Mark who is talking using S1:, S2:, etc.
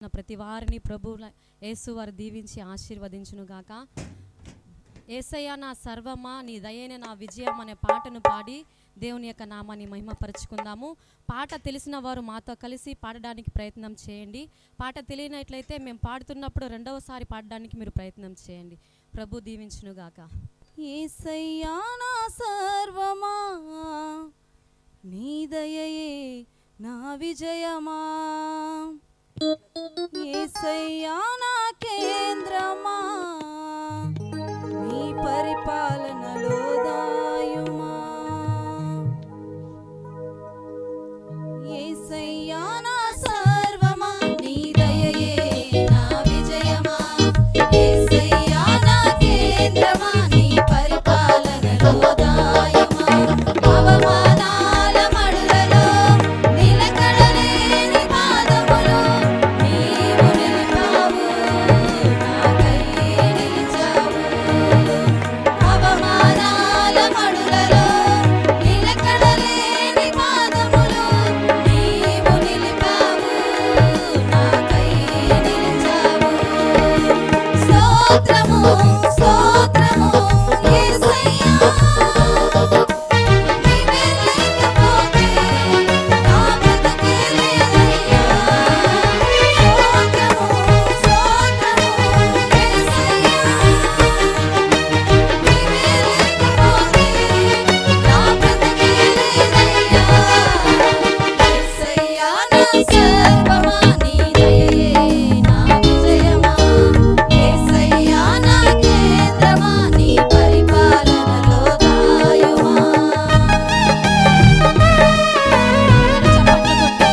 S1: ప్రతి వారిని ప్రభువుల యేసు వారు దీవించి ఆశీర్వదించునుగాక. యేసయ్య నా సర్వమా, నీ దయనే నా విజయం అనే పాటను పాడి దేవుని యొక్క నామాన్ని మహిమపరుచుకుందాము. పాట తెలిసిన వారు మాతో కలిసి పాడడానికి ప్రయత్నం చేయండి. పాట తెలియనట్లయితే మేము పాడుతున్నప్పుడు రెండవసారి పాడడానికి మీరు ప్రయత్నం చేయండి. ప్రభు దీవించునుగాక. యేసయ్య నా సర్వమా, నీ దయయే నా విజయమా, యేసయ్యా నా కేంద్రమా, నీ పరిపాలనలో దాయుమా, యేసయ్యా నా సర్వమా, నీ దయయే నా విజయమా, యేసయ్యా నా కేంద్రమా, నీ పరిపాలనలో దాయుమా, అవమానాల మడులలో నిలకడలేని పాదములు నీవు నిలిపావు, నాకై నిలిచావు. అవమానాల మడులలో నిలకడలేని పాదములు నీవు నిలిపావు, నాకై నిలిచావు. స్తోత్రము స్తోత్రము యేసయ్యా, నీవే లేకపోతే నా బ్రతుకే లేదయ్యా. స్తోత్రము స్తోత్రము యేసయ్యా, నీవే లేకపోతే నా బ్రతుకే లేదయ్యా. యేసయ్యా నా సర్వమా, నీ దయయే నా విజయమా, యేసయ్యా నా కేంద్రమా, నీ పరిపాలనలో దాయుమా. చప్పట్లు కొట్టి